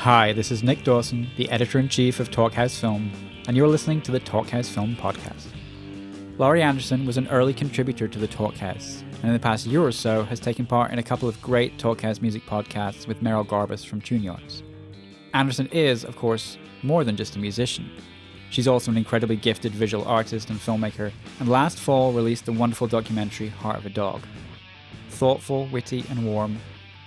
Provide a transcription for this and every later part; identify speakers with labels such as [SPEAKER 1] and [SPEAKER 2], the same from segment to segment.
[SPEAKER 1] Hi, this is Nick Dawson, the editor-in-chief of Talkhouse Film, and you're listening to the Talkhouse Film podcast. Laurie Anderson was an early contributor to the Talkhouse, and in the past year or so has taken part in a couple of great Talkhouse music podcasts with Meryl Garbus from Tune Yards. Anderson is, of course, more than just a musician. She's also an incredibly gifted visual artist and filmmaker, and last fall released the wonderful documentary Heart of a Dog. Thoughtful, witty, and warm,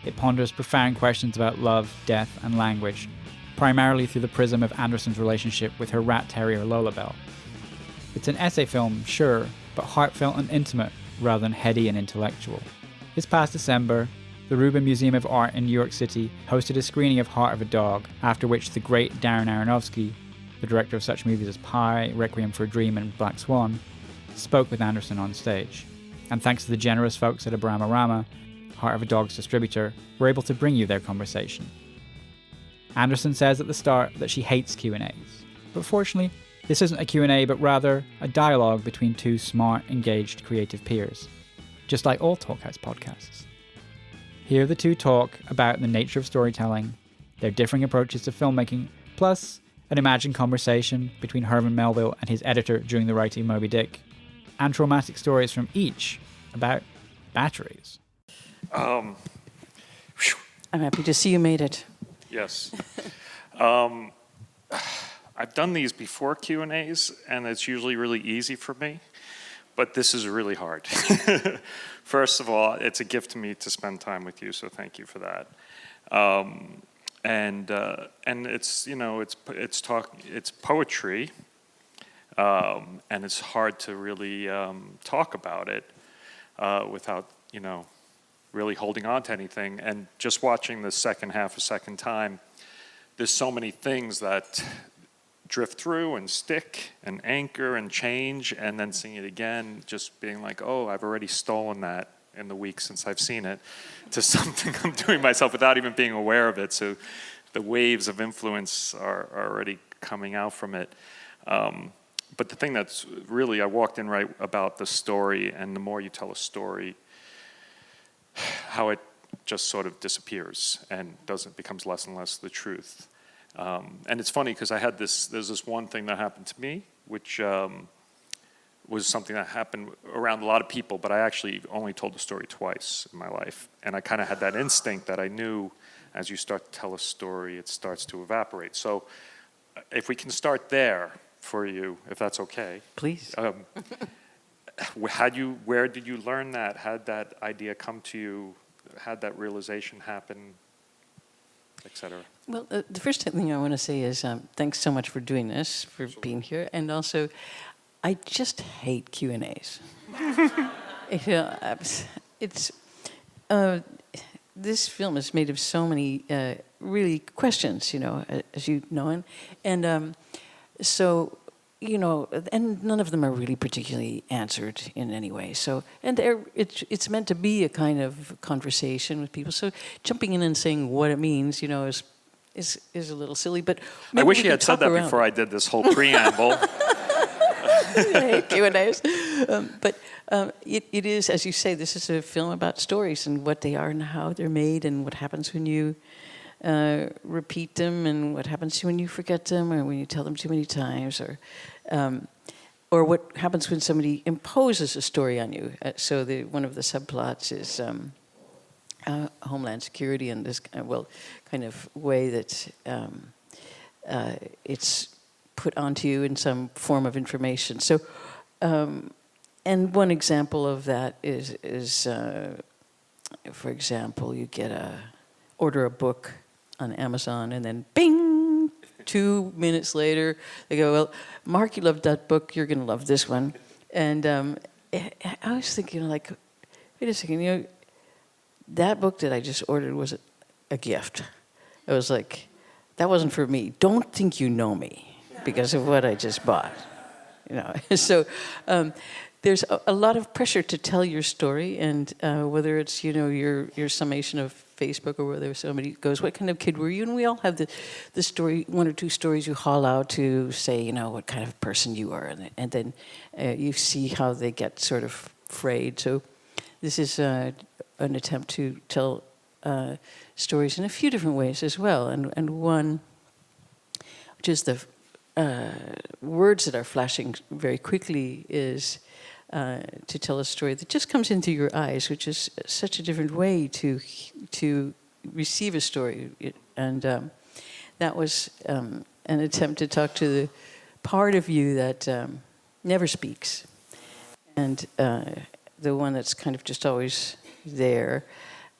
[SPEAKER 1] it ponders profound questions about love, death, and language, primarily through the prism of Anderson's relationship with her rat terrier Lolabelle. It's an essay film, sure, but heartfelt and intimate rather than heady and intellectual. This past December, the Rubin Museum of Art in New York City hosted a screening of Heart of a Dog, after which the great Darren Aronofsky, the director of such movies as Pi, Requiem for a Dream, and Black Swan, spoke with Anderson on stage. And thanks to the generous folks at Abramarama, Heart of a Dog's distributor, we're able to bring you their conversation. Anderson says at the start that she hates Q&As, but fortunately, this isn't a Q&A but rather a dialogue between two smart, engaged, creative peers, just like all Talkhouse podcasts. Here the two talk about the nature of storytelling, their differing approaches to filmmaking, plus an imagined conversation between Herman Melville and his editor during the writing of Moby Dick, and traumatic stories from each about batteries.
[SPEAKER 2] I'm
[SPEAKER 3] happy to see you made it.
[SPEAKER 2] Yes. I've done these before Q&As, and it's usually really easy for me, but this is really hard. First of all, it's a gift to me to spend time with you, so thank you for that. And it's, you know, it's poetry, and it's hard to really talk about it without, you know, really holding on to anything. And just watching the second half a second time, there's so many things that drift through and stick and anchor and change, and then seeing it again, just being like, oh, I've already stolen that in the week since I've seen it to something I'm doing myself without even being aware of it. So the waves of influence are already coming out from it. But the thing that's really, I walked in right about the story, and the more you tell a story, how it just sort of disappears and becomes less and less the truth. And it's funny because there's this one thing that happened to me, which was something that happened around a lot of people, but I actually only told the story twice in my life. And I kind of had that instinct that I knew as you start to tell a story, it starts to evaporate. So if we can start there for you, if that's okay.
[SPEAKER 3] Please.
[SPEAKER 2] Where did you learn that? How did that idea come to you? How did that realization happen, etc.?
[SPEAKER 3] Well, the first thing I want to say is thanks so much for doing this, for being here, and also, I just hate Q&As. This film is made of so many really questions, you know, as you know, and so. You know, and none of them are really particularly answered in any way. So, and it's meant to be a kind of conversation with people. So, jumping in and saying what it means, you know, is a little silly. But
[SPEAKER 2] I wish you had said that before I did this whole preamble.
[SPEAKER 3] I hate Q&As. But it is, as you say, this is a film about stories and what they are and how they're made and what happens when you repeat them, and what happens to you when you forget them, or when you tell them too many times, or what happens when somebody imposes a story on you. So one of the subplots is Homeland Security and this kind of way that it's put onto you in some form of information. So, and one example of that is for example, you order a book on Amazon, and then bing, 2 minutes later, they go, well, Mark, you loved that book, you're going to love this one. And I was thinking, like, wait a second, you know, that book that I just ordered was a gift. I was like, that wasn't for me. Don't think you know me because of what I just bought. You know, so there's a lot of pressure to tell your story, and whether it's, you know, your summation of Facebook, or whether somebody goes, what kind of kid were you? And we all have the story, one or two stories you haul out to say, you know, what kind of person you are. And then you see how they get sort of frayed. So this is an attempt to tell stories in a few different ways as well. And one, which is the words that are flashing very quickly, is to tell a story that just comes in through your eyes, which is such a different way to receive a story. And that was an attempt to talk to the part of you that never speaks, and the one that's kind of just always there,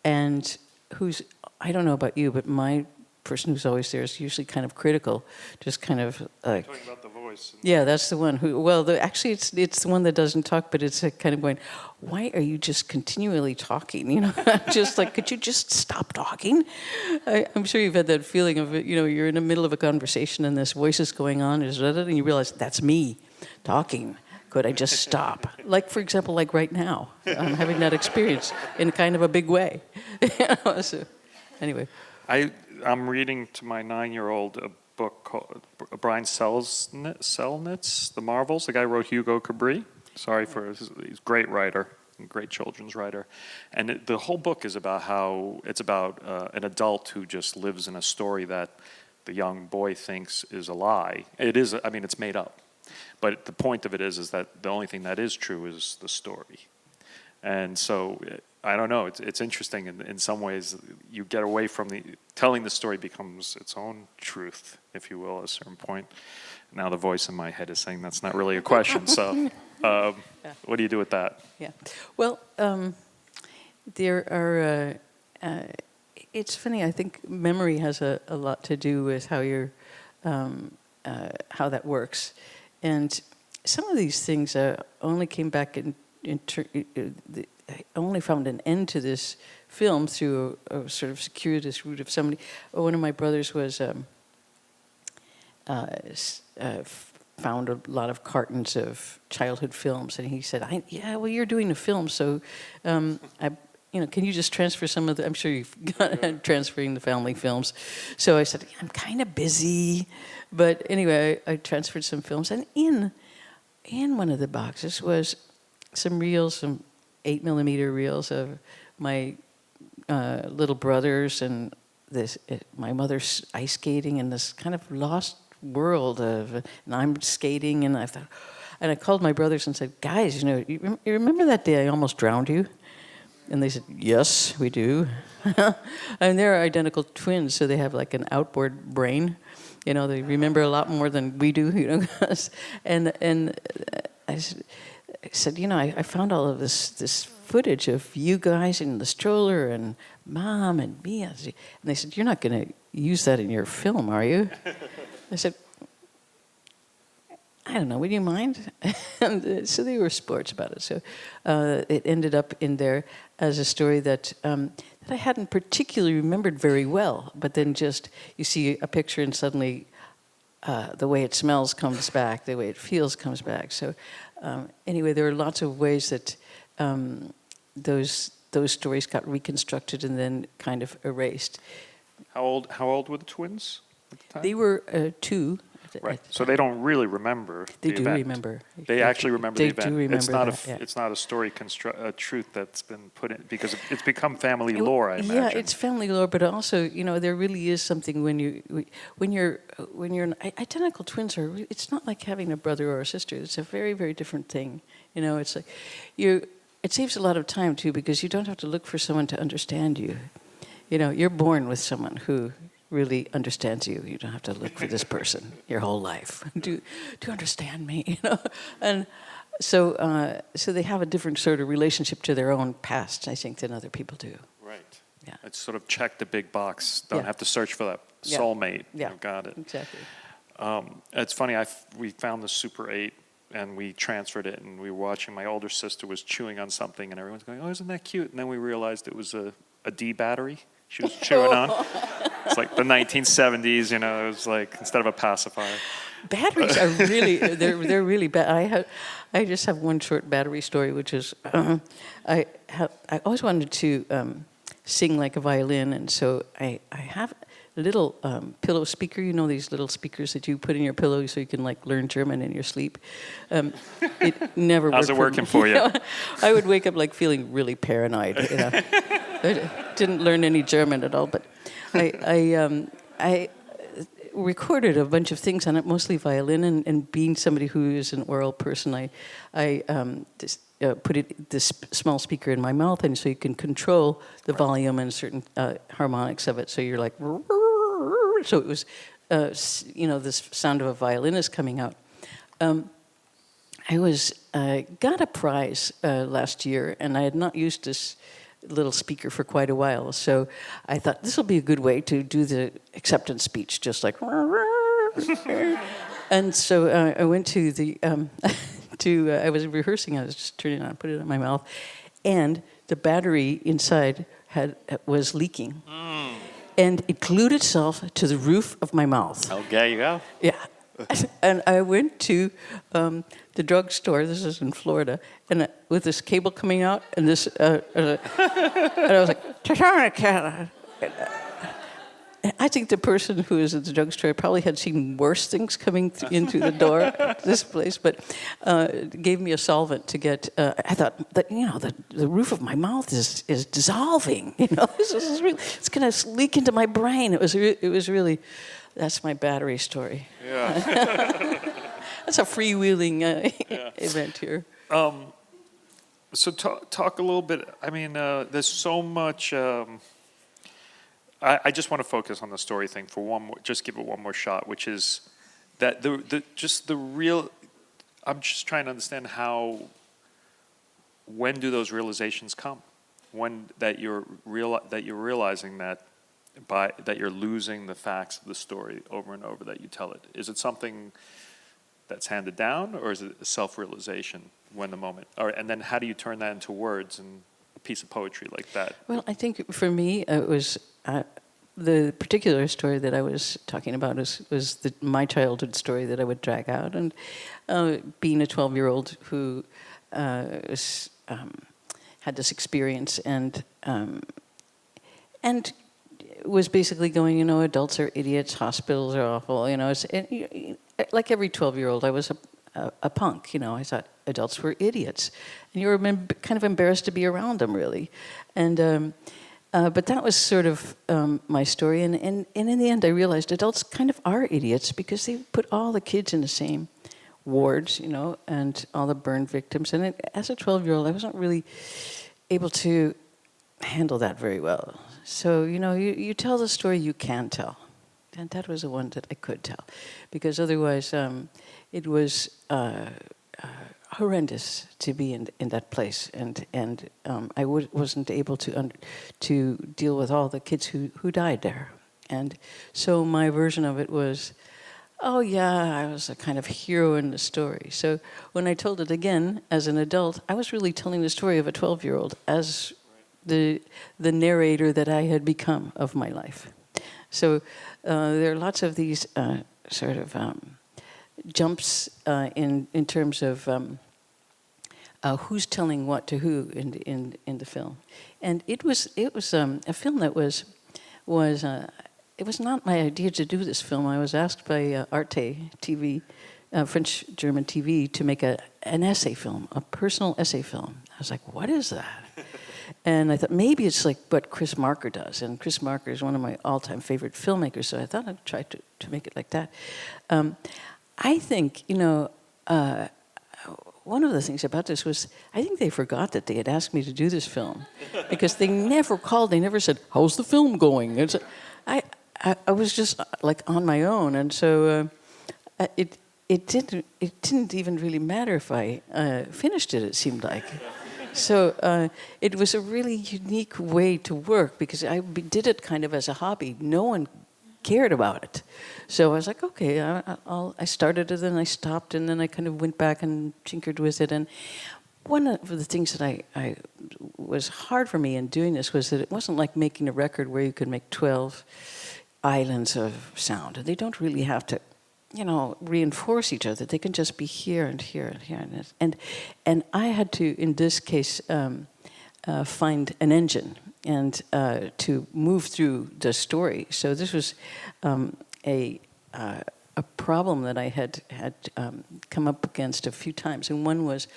[SPEAKER 3] and who's, I don't know about you, but my person who's always there is usually kind of critical, just kind of like...
[SPEAKER 2] Talking about the voice.
[SPEAKER 3] Yeah, that's the one who, well, actually it's the one that doesn't talk, but it's kind of going, why are you just continually talking? You know, just like, could you just stop talking? I'm sure you've had that feeling of, you know, you're in the middle of a conversation and this voice is going on, and you realize, that's me talking. Could I just stop? Like, for example, like right now, I'm having that experience in kind of a big way. You know, so, anyway.
[SPEAKER 2] I'm reading to my 9-year-old a book called Brian Selnitz's The Marvels. The guy who wrote Hugo Cabri. Sorry for he's a great writer, great children's writer. And the whole book is about how it's about an adult who just lives in a story that the young boy thinks is a lie. It is, I mean, it's made up. But the point of it is that the only thing that is true is the story. And so, I don't know, it's interesting in some ways. You get away from telling the story becomes its own truth, if you will, at a certain point. Now the voice in my head is saying that's not really a question, so what do you do with that?
[SPEAKER 3] Yeah, well, there are, it's funny, I think memory has a lot to do with how you're, how that works. And some of these things only came back I only found an end to this film through a sort of circuitous route of somebody. One of my brothers was found a lot of cartons of childhood films, and he said, "Yeah, well, you're doing a film, so can you just transfer some of the?" I'm sure you've got transferring the family films. So I said, yeah, "I'm kind of busy," but anyway, I transferred some films, and in one of the boxes was some reels, some 8mm reels of my little brothers and my mother's ice skating in this kind of lost world and I'm skating, and I called my brothers and said, "Guys, you remember that day I almost drowned you?" And they said, "Yes, we do." And they're identical twins, so they have like an outboard brain. You know, they remember a lot more than we do. You know, and I said, I found all of this footage of you guys in the stroller and Mom and me. And they said, "You're not going to use that in your film, are you?" I said, "I don't know, would you mind?" And so they were sports about it. So it ended up in there as a story that I hadn't particularly remembered very well, but then just you see a picture and suddenly the way it smells comes back, the way it feels comes back. So anyway, there are lots of ways that those stories got reconstructed and then kind of erased.
[SPEAKER 2] How old were the twins at the time?
[SPEAKER 3] They were 2.
[SPEAKER 2] Right. So they don't really remember
[SPEAKER 3] the
[SPEAKER 2] event.
[SPEAKER 3] They do remember.
[SPEAKER 2] They actually remember the event.
[SPEAKER 3] They do remember
[SPEAKER 2] It's not a story a truth that's been put in, because it's become family lore, I imagine.
[SPEAKER 3] Yeah, it's family lore, but also, there really is something when you're identical twins are. It's not like having a brother or a sister. It's a very, very different thing. It's like it saves a lot of time too, because you don't have to look for someone to understand you. You're born with someone who really understands you. You don't have to look for this person your whole life. Do you understand me? And so they have a different sort of relationship to their own past, I think, than other people do.
[SPEAKER 2] Right.
[SPEAKER 3] Yeah.
[SPEAKER 2] It's sort of check the big box. Don't have to search for that soulmate.
[SPEAKER 3] Yeah.
[SPEAKER 2] Got it.
[SPEAKER 3] Exactly.
[SPEAKER 2] It's funny. We found the Super 8 and we transferred it, and we were watching. My older sister was chewing on something, and everyone's going, "Oh, isn't that cute?" And then we realized it was a D battery she was chewing on. It's like the 1970s, it was like instead of a pacifier.
[SPEAKER 3] Batteries are really, they're really bad. I just have one short battery story, which is, I always wanted to sing like a violin, and so I have a little pillow speaker, these little speakers that you put in your pillow so you can like learn German in your sleep. It never worked.
[SPEAKER 2] How's it working for you?
[SPEAKER 3] I would wake up like feeling really paranoid, I didn't learn any German at all, but I recorded a bunch of things on it, mostly violin, and being somebody who is an oral person, I just put this small speaker in my mouth, and so you can control the volume and certain harmonics of it. So you're like, so it was, this sound of a violinist coming out. I got a prize last year, and I had not used this little speaker for quite a while. So I thought this will be a good way to do the acceptance speech, just like. And so I went to the. I was rehearsing. I was just turning it on, put it in my mouth, and the battery inside was leaking, and it glued itself to the roof of my mouth.
[SPEAKER 4] Oh, there you go.
[SPEAKER 3] Yeah. And I went to the drugstore, this is in Florida, and with this cable coming out, and this, and I was like, I think the person who was at the drugstore probably had seen worse things coming in through the door at this place, but gave me a solvent to get, I thought that, the roof of my mouth is dissolving, this is really, it's going to leak into my brain. It was really, that's my battery story.
[SPEAKER 2] Yeah.
[SPEAKER 3] That's a freewheeling event here.
[SPEAKER 2] So talk a little bit. I mean, there's so much. I just want to focus on the story thing for one more. Just give it one more shot, which is that the real. I'm just trying to understand when do those realizations come? When that you're realizing that you're losing the facts of the story over and over that you tell it. Is it something that's handed down, or is it a self-realization when the moment? And then how do you turn that into words and a piece of poetry like that?
[SPEAKER 3] Well, I think for me it was the particular story that I was talking about was my childhood story that I would drag out, and being a 12-year-old who had this experience and was basically going, adults are idiots, hospitals are awful, like every 12-year-old, I was a punk, I thought adults were idiots. And you were kind of embarrassed to be around them, really. And but that was sort of my story. And in the end, I realized adults kind of are idiots because they put all the kids in the same wards, and all the burn victims. And as a 12-year-old, I wasn't really able to handle that very well. So, you tell the story you can tell. And that was the one that I could tell. Because otherwise, it was horrendous to be in that place. And I wasn't able to deal with all the kids who died there. And so my version of it was, oh yeah, I was a kind of hero in the story. So when I told it again as an adult, I was really telling the story of a 12-year-old as the narrator that I had become of my life. So there are lots of these sort of jumps in terms of who's telling what to who in the film, and it was a film that was it was not my idea to do this film. I was asked by Arte TV, French-German TV, to make an essay film, a personal essay film. I was like, what is that? And I thought maybe it's like what Chris Marker does. And Chris Marker is one of my all-time favorite filmmakers, so I thought I'd try to make it like that. I think, one of the things about this was I think they forgot that they had asked me to do this film. Because they never called, they never said, how's the film going? And so I was just like on my own. And so it didn't even really matter if I finished it seemed like. So it was a really unique way to work because I did it kind of as a hobby. No one cared about it. So I was like, okay, I started it, and I stopped, and then I kind of went back and tinkered with it. And one of the things that I was hard for me in doing this was that it wasn't like making a record where you could make 12 islands of sound. They don't really have to reinforce each other. They can just be here and here and here. And I had to, in this case, find an engine and to move through the story. So this was a problem that I had come up against a few times. And one was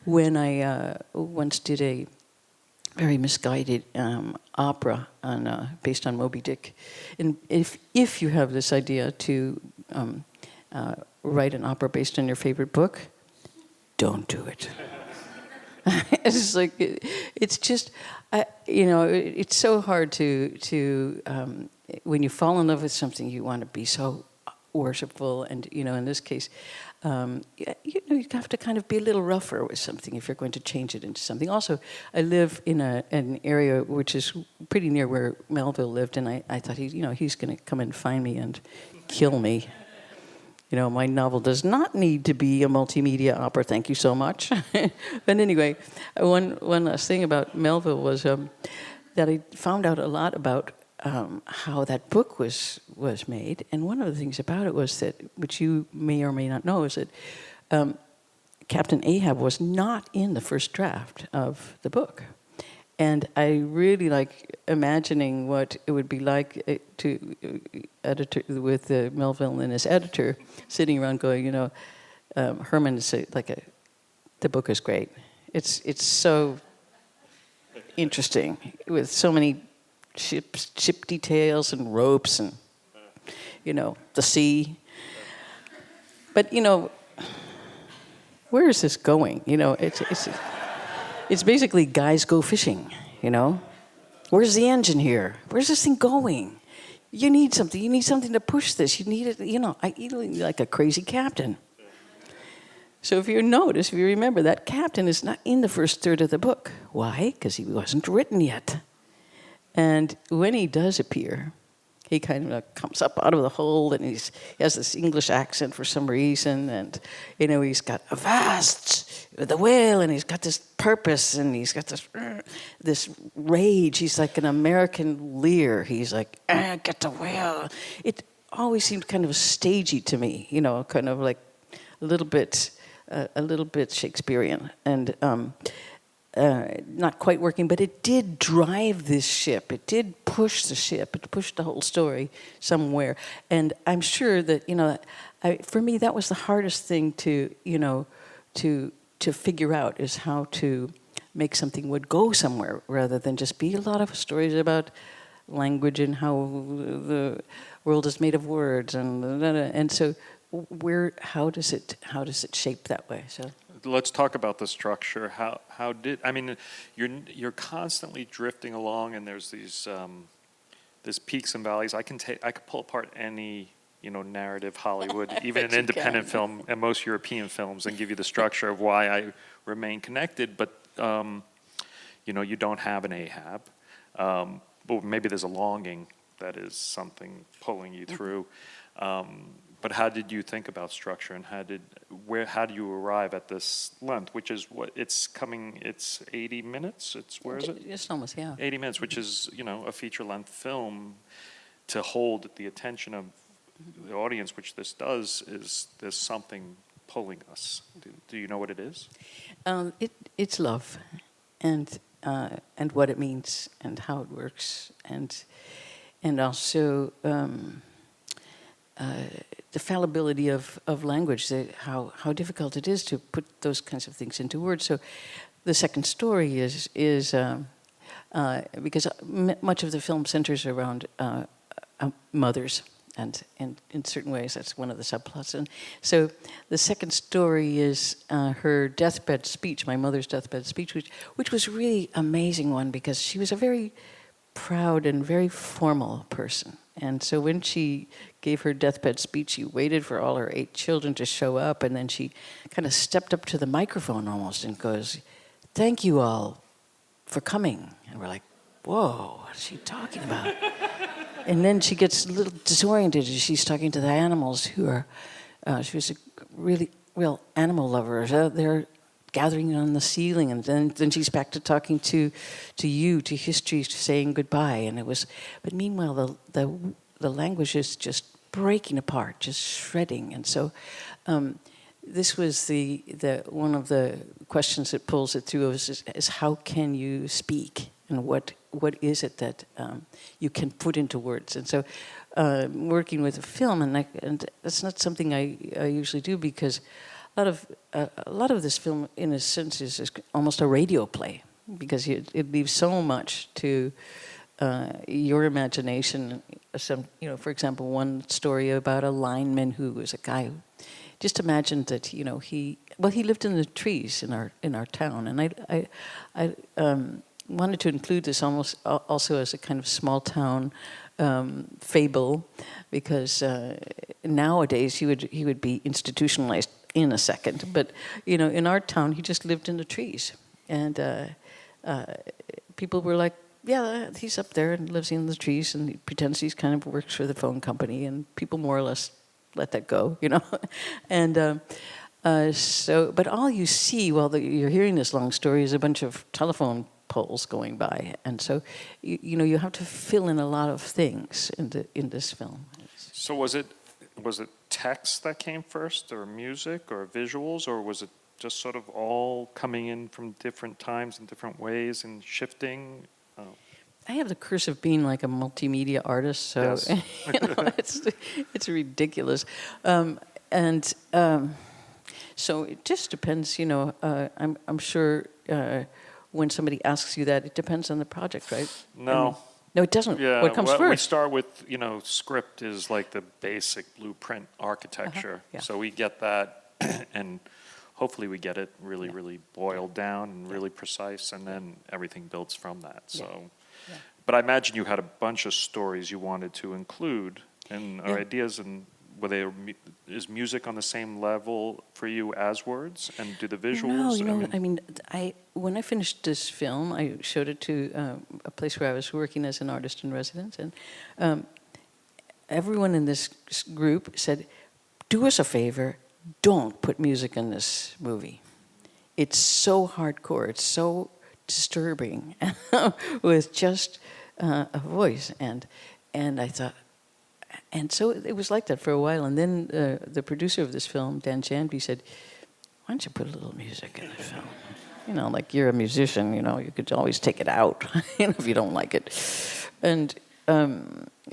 [SPEAKER 3] when I once did a very misguided opera based on Moby Dick. And if you have this idea to write an opera based on your favorite book, don't do it. It's like it's just it's so hard to when you fall in love with something, you want to be so worshipful, and in this case, you have to kind of be a little rougher with something if you're going to change it into something. Also, I live in an area which is pretty near where Melville lived, and I thought he's going to come and find me and kill me. My novel does not need to be a multimedia opera. Thank you so much. But anyway, one last thing about Melville was that I found out a lot about how that book was made. And one of the things about it was that, which you may or may not know, is that Captain Ahab was not in the first draft of the book. And I really like imagining what it would be like to editor with Melville and his editor sitting around going, Herman is the book is great. It's so interesting with so many ship details and ropes and the sea. But where is this going? It's basically guys go fishing, Where's the engine here? Where's this thing going? You need something. You need something to push this. You need it, you need like a crazy captain. So if you remember, that captain is not in the first third of the book. Why? Because he wasn't written yet. And when he does appear, he kind of comes up out of the hold, and he has this English accent for some reason, and he's got the whale, and he's got this purpose, and he's got this rage. He's like an American Lear. He's like, get the whale. It always seemed kind of stagey to me, kind of like a little bit Shakespearean, and not quite working, but it did drive this ship. It did push the ship. It pushed the whole story somewhere. And I'm sure that for me that was the hardest thing to figure out, is how to make something would go somewhere rather than just be a lot of stories about language and how the world is made of words and so how does it shape that way? So.
[SPEAKER 2] Let's talk about the structure. You're constantly drifting along, and there's these peaks and valleys. I could pull apart any narrative Hollywood, even an independent film, and most European films, and give you the structure of why I remain connected. But you don't have an Ahab, but maybe there's a longing that is something pulling you through. But how did you think about structure, and how do you arrive at this length, which is what it's 80 minutes? Where is it?
[SPEAKER 3] It's almost, yeah.
[SPEAKER 2] 80 minutes, which is, a feature-length film. To hold the attention of the audience, which this does, is there's something pulling us. Do you know what it is?
[SPEAKER 3] It's love, and what it means, and how it works, and also the fallibility of language, how difficult it is to put those kinds of things into words. So the second story is because much of the film centers around mothers, and in certain ways that's one of the subplots. And so the second story is her deathbed speech, my mother's deathbed speech, which was really amazing one, because she was a very proud and very formal person. And so when she gave her deathbed speech, she waited for all her 8 children to show up, and then she kind of stepped up to the microphone almost and goes, "Thank you all for coming." And we're like, whoa, what is she talking about? And then she gets a little disoriented as she's talking to the animals who are, she was a real animal lover. They're gathering on the ceiling, and then she's back to talking to history, saying goodbye. And but meanwhile the language is just breaking apart, just shredding. And so this was the one of the questions that pulls it through is how can you speak, and what is it that you can put into words? And so working with a film, and that's not something I usually do, because a lot of this film, in a sense, is almost a radio play. because it leaves so much to your imagination. For example, one story about a lineman who was a guy who just imagined that he lived in the trees in our town, and I wanted to include this also as a kind of small town fable, because nowadays he would be institutionalized in a second, but in our town he just lived in the trees, and people were like, yeah, he's up there and lives in the trees, and he pretends he's kind of works for the phone company, and people more or less let that go, and but all you see while you're hearing this long story is a bunch of telephone poles going by, and so you have to fill in a lot of things in this film.
[SPEAKER 2] So was it text that came first, or music, or visuals, or was it just sort of all coming in from different times in different ways and shifting?
[SPEAKER 3] I have the curse of being like a multimedia artist, so
[SPEAKER 2] yes.
[SPEAKER 3] it's ridiculous, so it just depends. I'm sure when somebody asks you that, it depends on the project, right?
[SPEAKER 2] No.
[SPEAKER 3] No, it doesn't.
[SPEAKER 2] Yeah,
[SPEAKER 3] What comes
[SPEAKER 2] we
[SPEAKER 3] first?
[SPEAKER 2] start with, script is like the basic blueprint architecture.
[SPEAKER 3] Yeah.
[SPEAKER 2] So we get that, and hopefully we get it really, really boiled down and really precise, and then everything builds from that. So,
[SPEAKER 3] Yeah.
[SPEAKER 2] But I imagine you had a bunch of stories you wanted to include, and our
[SPEAKER 3] Yeah.
[SPEAKER 2] ideas, and is music on the same level for you as words, and do the visuals?
[SPEAKER 3] No, when I finished this film, I showed it to a place where I was working as an artist in residence, and everyone in this group said, "Do us a favor, don't put music in this movie. It's so hardcore, it's so disturbing, with just a voice." And I thought. And so it was like that for a while. And then the producer of this film, Dan Janby, said, "Why don't you put a little music in the film? Like you're a musician, you could always take it out if you don't like it." And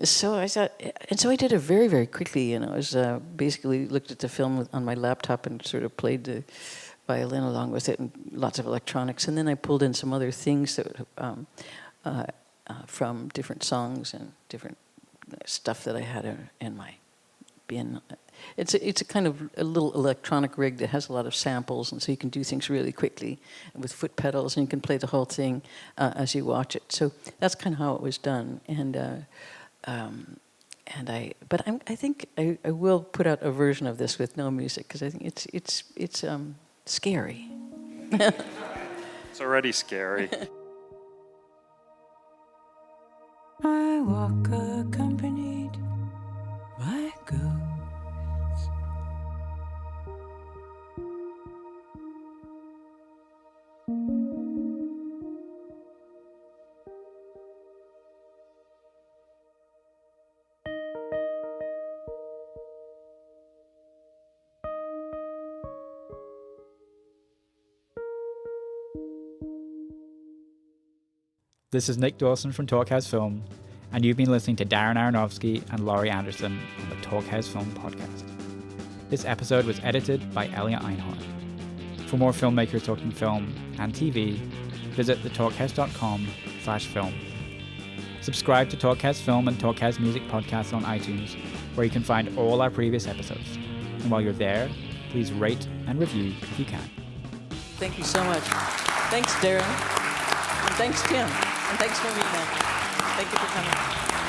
[SPEAKER 3] so I thought, and so I did it very, very quickly. I was basically looked at the film on my laptop and sort of played the violin along with it, and lots of electronics. And then I pulled in some other things that from different songs and different stuff that I had in my bin. It's a kind of a little electronic rig that has a lot of samples, and so you can do things really quickly with foot pedals, and you can play the whole thing as you watch it. So that's kind of how it was done. I think I will put out a version of this with no music, because I think it's scary.
[SPEAKER 2] It's already scary.
[SPEAKER 4] I walk accompanied by ghosts.
[SPEAKER 1] This is Nick Dawson from Talkhouse Film, and you've been listening to Darren Aronofsky and Laurie Anderson on the Talkhouse Film podcast. This episode was edited by Elia Einhorn. For more filmmakers talking film and TV, visit thetalkhouse.com/film. Subscribe to Talkhouse Film and Talkhouse Music podcasts on iTunes, where you can find all our previous episodes. And while you're there, please rate and review if you can.
[SPEAKER 3] Thank you so much. Thanks, Darren. And thanks, Tim. And thanks, Marina. Thank you for coming.